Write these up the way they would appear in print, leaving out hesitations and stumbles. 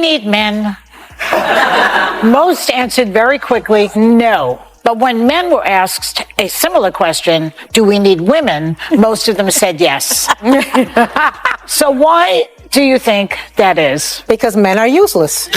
need men? Most answered very quickly, no. But when men were asked a similar question, do we need women? Most of them said yes. So why do you think that is? Because men are useless.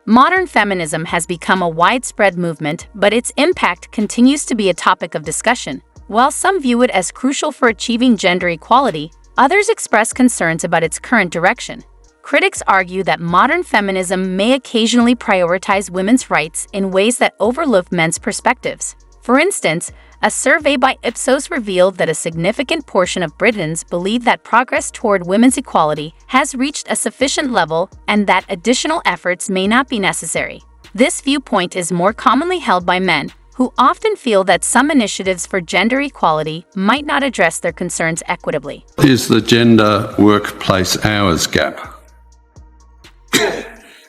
Modern feminism has become a widespread movement, but its impact continues to be a topic of discussion. While some view it as crucial for achieving gender equality, others express concerns about its current direction. Critics argue that modern feminism may occasionally prioritize women's rights in ways that overlook men's perspectives. For instance, a survey by Ipsos revealed that a significant portion of Britons believe that progress toward women's equality has reached a sufficient level and that additional efforts may not be necessary. This viewpoint is more commonly held by men, who often feel that some initiatives for gender equality might not address their concerns equitably. Is the gender workplace hours gap?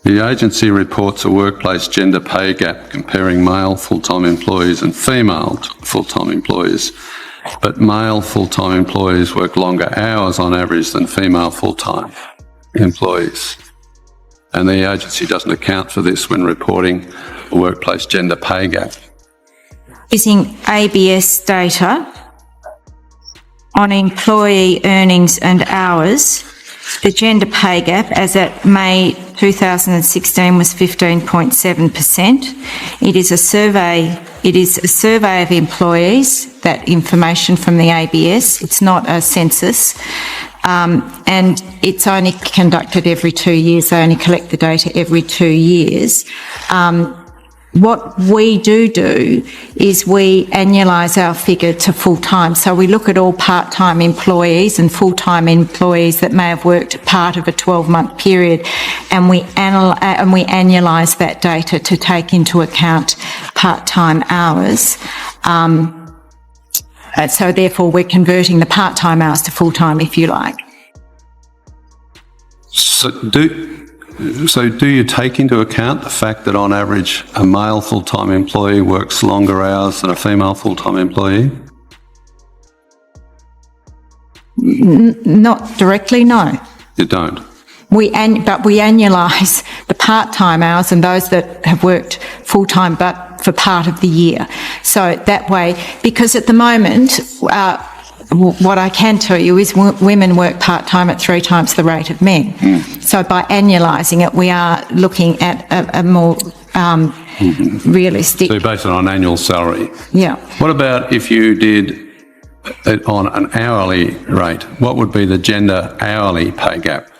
The agency reports a workplace gender pay gap comparing male full-time employees and female full-time employees, but male full-time employees work longer hours on average than female full-time employees. And the agency doesn't account for this when reporting a workplace gender pay gap. Using ABS data on employee earnings and hours, the gender pay gap as at May 2016 was 15.7%. It is a survey of employees, that information from the ABS. It's not a census. And it's only conducted every 2 years. They only collect the data every 2 years. What we do is we annualise our figure to full-time. So we look at all part-time employees and full-time employees that may have worked part of a 12-month period, and we annualise that data to take into account part-time hours. So therefore we're converting the part-time hours to full-time, if you like. So do you take into account the fact that on average a male full-time employee works longer hours than a female full-time employee? Not directly, no. You don't? But we annualise the part-time hours and those that have worked full-time but for part of the year. So that way, because at the moment, what I can tell you is women work part-time at 3 times the rate of men. So by annualising it, we are looking at a more realistic... So you base it on annual salary? Yeah. What about if you did it on an hourly rate? What would be the gender hourly pay gap?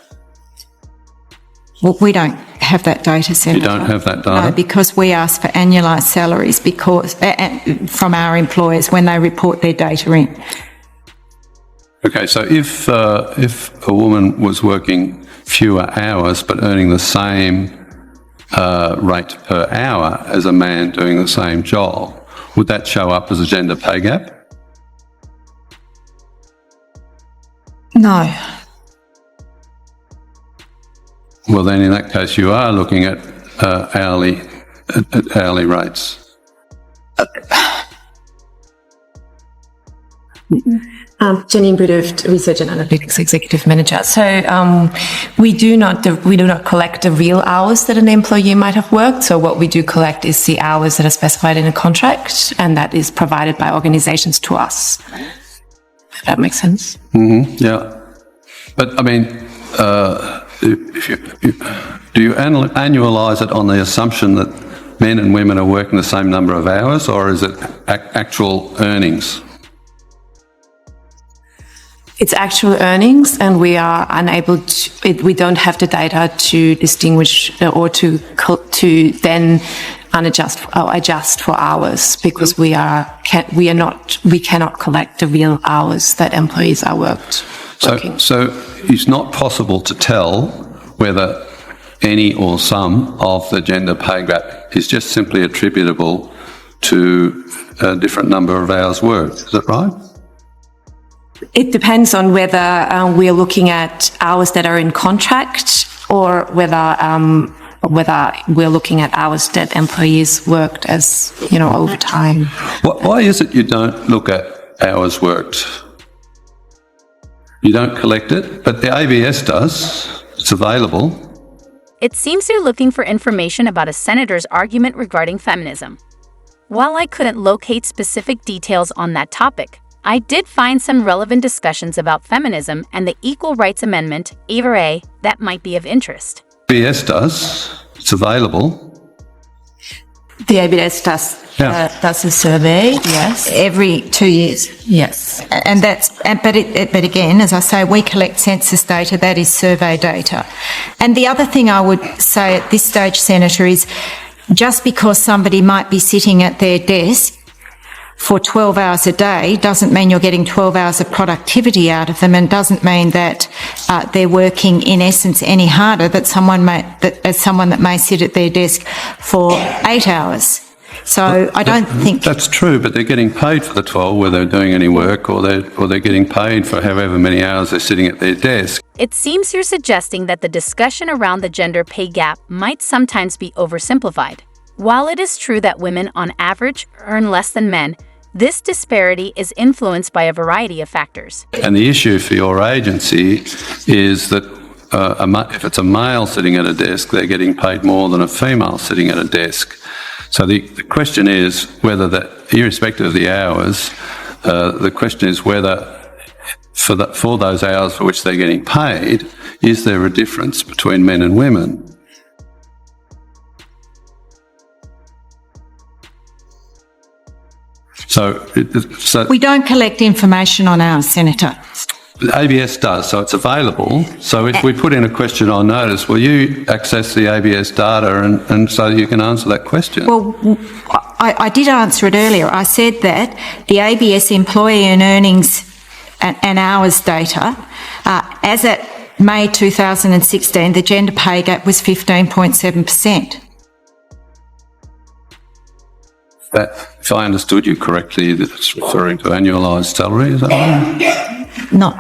Well, we don't have that data, Senator. You don't have that data? No, because we ask for annualised salaries from our employers when they report their data in. Okay, so if a woman was working fewer hours but earning the same rate per hour as a man doing the same job, would that show up as a gender pay gap? No. Well, then in that case you are looking at hourly rates. Janine Budov, Research and Analytics Executive Manager. So we do not collect the real hours that an employee might have worked. So what we do collect is the hours that are specified in a contract, and that is provided by organisations to us. If that makes sense. Yeah, but I mean, do you annualise it on the assumption that men and women are working the same number of hours, or is it actual earnings? It's actual earnings, and we are unable to, we don't have the data to distinguish or to then adjust for hours, because we cannot collect the real hours that employees are working. So it's not possible to tell whether any or some of the gender pay gap is just simply attributable to a different number of hours worked. Is that right? It depends on whether we're looking at hours that are in contract, or whether we're looking at hours that employees worked as, overtime. Why is it you don't look at hours worked? You don't collect it, but the ABS does. It's available. It seems you're looking for information about a senator's argument regarding feminism. While I couldn't locate specific details on that topic, I did find some relevant discussions about feminism and the Equal Rights Amendment, ERA, that might be of interest. ABS does. It's available. The ABS does a survey, yes. Every 2 years. Yes. But again, as I say, we collect census data, that is survey data. And the other thing I would say at this stage, Senator, is just because somebody might be sitting at their desk for 12 hours a day doesn't mean you're getting 12 hours of productivity out of them, and doesn't mean that they're working in essence any harder than someone that may sit at their desk for 8 hours. So I don't think that's true, but they're getting paid for the 12 whether they're doing any work, or they're getting paid for however many hours they're sitting at their desk. It seems you're suggesting that the discussion around the gender pay gap might sometimes be oversimplified. While it is true that women on average earn less than men, this disparity is influenced by a variety of factors. And the issue for your agency is that if it's a male sitting at a desk, they're getting paid more than a female sitting at a desk. So the question is whether that, irrespective of the hours, the question is whether for those hours for which they're getting paid, is there a difference between men and women? So we don't collect information on ours, Senator. The ABS does, so it's available. So if we put in a question on notice, will you access the ABS data and so you can answer that question? Well, I did answer it earlier. I said that the ABS employee and earnings and hours data, as at May 2016, the gender pay gap was 15.7%. If I understood you correctly, that's referring to annualised salary, is that right? No.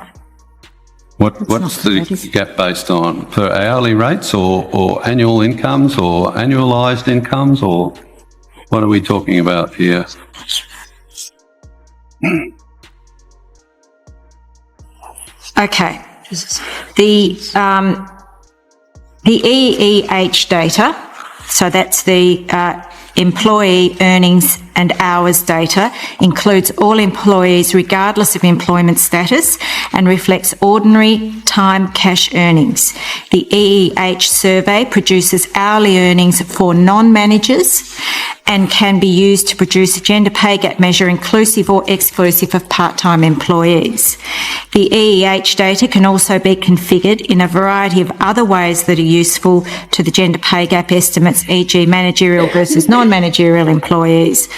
What's the gap based on? Per hourly rates or annual incomes or annualised incomes, or what are we talking about here? Okay. The EEH data, so that's the employee earnings and hours data, includes all employees regardless of employment status and reflects ordinary time cash earnings. The EEH survey produces hourly earnings for non-managers and can be used to produce a gender pay gap measure inclusive or exclusive of part-time employees. The EEH data can also be configured in a variety of other ways that are useful to the gender pay gap estimates, e.g. managerial versus non-managerial employees.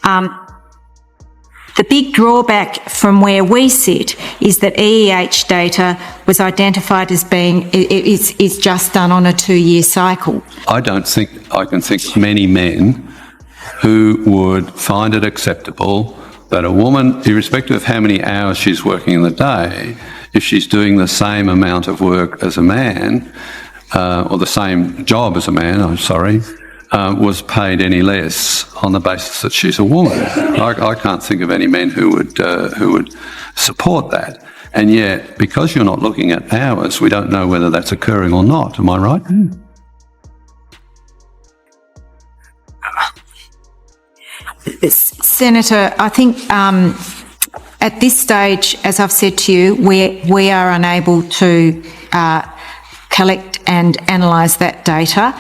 The big drawback from where we sit is that EEH data was identified as being, is just done on a 2-year cycle. I don't think I can think of many men who would find it acceptable that a woman, irrespective of how many hours she's working in the day, if she's doing the same amount of work as a man, or the same job as a man, was paid any less on the basis that she's a woman. I can't think of any men who would support that. And yet, because you're not looking at hours, we don't know whether that's occurring or not. Am I right? Senator, I think at this stage, as I've said to you, we are unable to collect and analyse that data.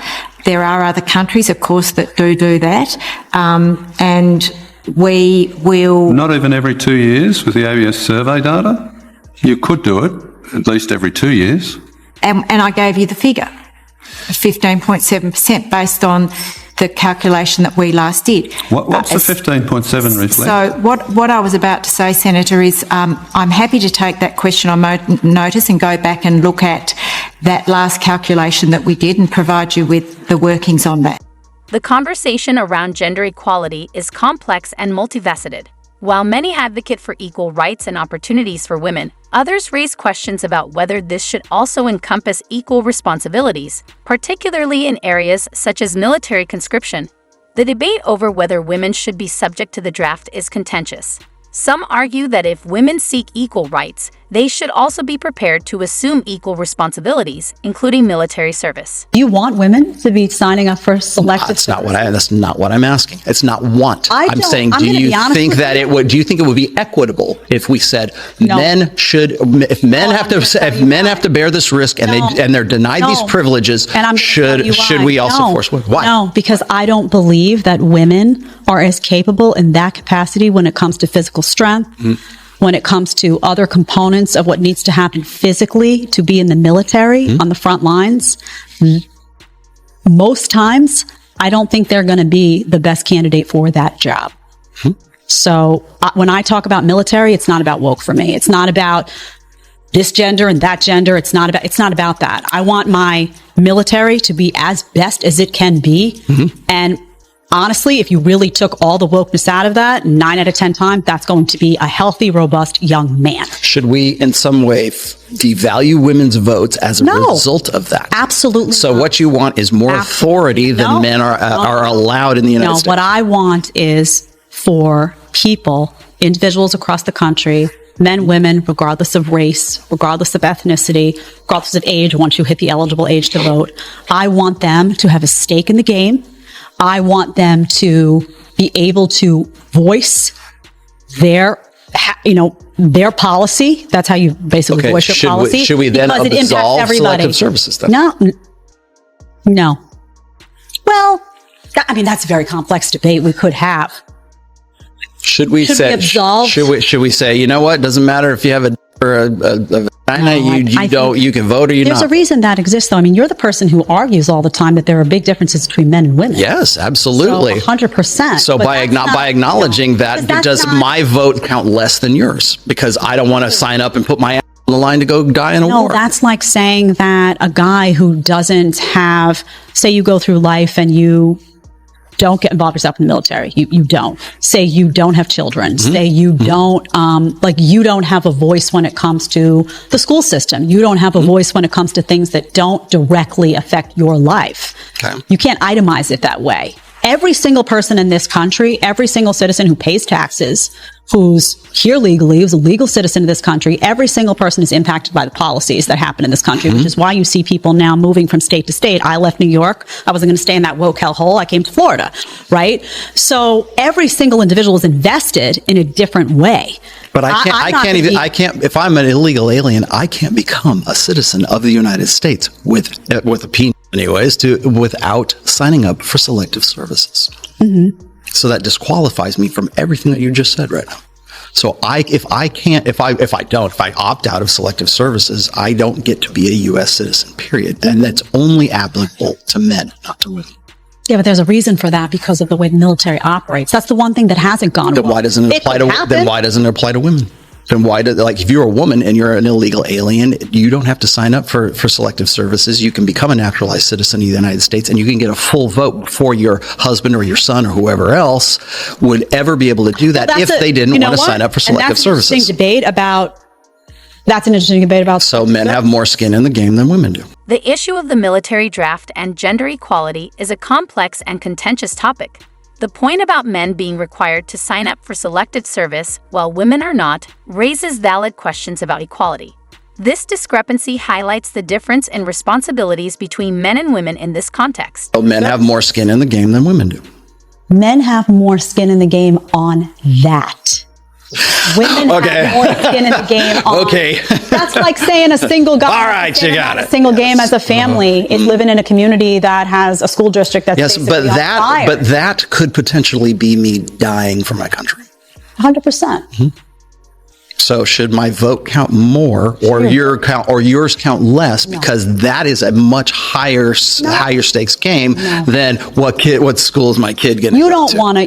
There are other countries, of course, that do that, and we will... Not even every 2 years with the ABS survey data? You could do it at least every 2 years. And I gave you the figure, 15.7%, based on the calculation that we last did. What's the 15.7 reflect? So what I was about to say, Senator, is I'm happy to take that question on notice and go back and look at that last calculation that we did and provide you with the workings on that. The conversation around gender equality is complex and multifaceted. While many advocate for equal rights and opportunities for women, others raise questions about whether this should also encompass equal responsibilities, particularly in areas such as military conscription. The debate over whether women should be subject to the draft is contentious. Some argue that if women seek equal rights, they should also be prepared to assume equal responsibilities, including military service. You want women to be signing up for selective That's not what I'm asking. It's not want. I'm saying, I'm do gonna you be honest think with that you. it would, do you think it would be equitable if we said No. if men have to bear this risk and they're denied these privileges, And I'm gonna tell you should why. we also No. force women? Why? No, because I don't believe that women are as capable in that capacity when it comes to physical strength, when it comes to other components of what needs to happen physically to be in the military on the front lines. Most times, I don't think they're going to be the best candidate for that job. So when I talk about military, it's not about woke for me. It's not about this gender and that gender. It's not about that. I want my military to be as best as it can be. And honestly, if you really took all the wokeness out of that, 9 out of 10 times, that's going to be a healthy, robust young man. Should we in some way devalue women's votes as a result of that? Absolutely. So what you want is more authority than men are allowed in the United States. What I want is for people, individuals across the country, men, women, regardless of race, regardless of ethnicity, regardless of age, once you hit the eligible age to vote, I want them to have a stake in the game. I want them to be able to voice their policy. That's how you basically voice your policy. Should we then because it impacts absolve everybody. selective services then? No. Well, that's a very complex debate we could have. Should we absolve? Should we say, you know what? Doesn't matter if you have a vagina, you can vote or you There's not. a reason that exists, though. You're the person who argues all the time that there are big differences between men and women. Yes, absolutely. So 100%. So by acknowledging that, does my vote count less than yours? Because I don't want to sign up and put my ass on the line to go die in a war. No, that's like saying that a guy who doesn't have, say you go through life and you don't get involved yourself in the military. You don't. Say you don't have children. Say you don't, you don't have a voice when it comes to the school system. You don't have a voice when it comes to things that don't directly affect your life. Okay. You can't itemize it that way. Every single person in this country, every single citizen who pays taxes, who's here legally, who's a legal citizen of this country, every single person is impacted by the policies that happen in this country, which is why you see people now moving from state to state. I left New York. I wasn't going to stay in that woke hellhole. I came to Florida, right? So every single individual is invested in a different way. But if I'm an illegal alien, I can't become a citizen of the United States with a penis anyways, without signing up for selective services. So that disqualifies me from everything that you just said right now. So if I opt out of selective services, I don't get to be a U.S. citizen, period. And that's only applicable to men, not to women. Yeah, but there's a reason for that because of the way the military operates. That's the one thing that hasn't gone Then well. why doesn't it apply to women? Then if you're a woman and you're an illegal alien, you don't have to sign up for selective services. You can become a naturalized citizen of the United States and you can get a full vote before your husband or your son or whoever else would ever be able to do that if they didn't want to sign up for selective services. That's an interesting debate about. So men have more skin in the game than women do. The issue of the military draft and gender equality is a complex and contentious topic. The point about men being required to sign up for selective service while women are not raises valid questions about equality. This discrepancy highlights the difference in responsibilities between men and women in this context. So men have more skin in the game than women do. Men have more skin in the game on that. Women have more skin in the game on. Okay. That's like saying a single guy. All right, you got it. A single game as a family is living in a community that has a school district that's basically on fire. But that could potentially be me dying for my country. 100%. So should my vote count more or yours count less because that is a much higher stakes game than what school is my kid going to You don't want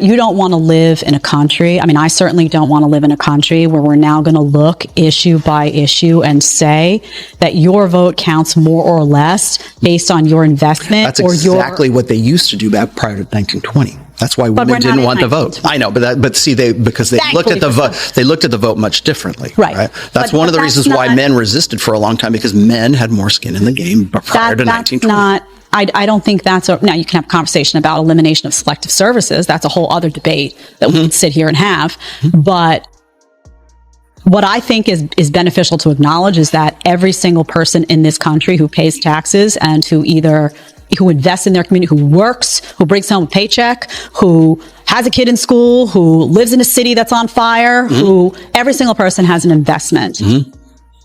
to live in a country. I certainly don't want to live in a country where we're now going to look issue by issue and say that your vote counts more or less based on your investment. That's exactly what they used to do back prior to 1920. That's why women didn't want the vote. I know, because they looked at the vote. They looked at the vote much differently. Right. That's one of the reasons why men resisted for a long time, because men had more skin in the game prior to 1920. I don't think now you can have a conversation about elimination of selective services. That's a whole other debate that we could sit here and have. But What I think is beneficial to acknowledge is that every single person in this country who pays taxes and who invests in their community, who works, who brings home a paycheck, who has a kid in school, who lives in a city that's on fire, every single person has an investment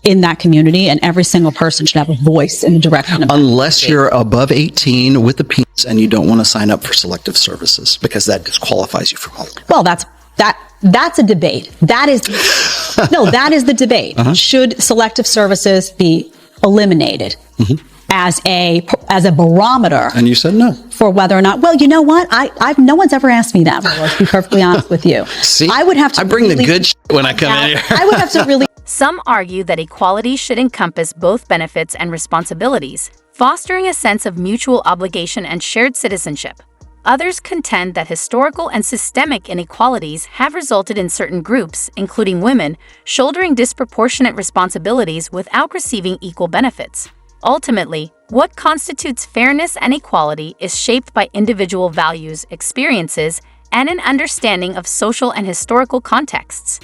in that community, and every single person should have a voice in the direction of Unless you're above 18 with the penis and you don't want to sign up for selective services, because that disqualifies you from all of it. Well, that's a debate. That is the debate. Should selective services be eliminated as a barometer? And you said no. For whether or not, well, you know what? No one's ever asked me that, to be perfectly honest with you. See, I would have to I bring the good shit when I come in here. I would have to really. Some argue that equality should encompass both benefits and responsibilities, fostering a sense of mutual obligation and shared citizenship. Others contend that historical and systemic inequalities have resulted in certain groups, including women, shouldering disproportionate responsibilities without receiving equal benefits. Ultimately, what constitutes fairness and equality is shaped by individual values, experiences, and an understanding of social and historical contexts.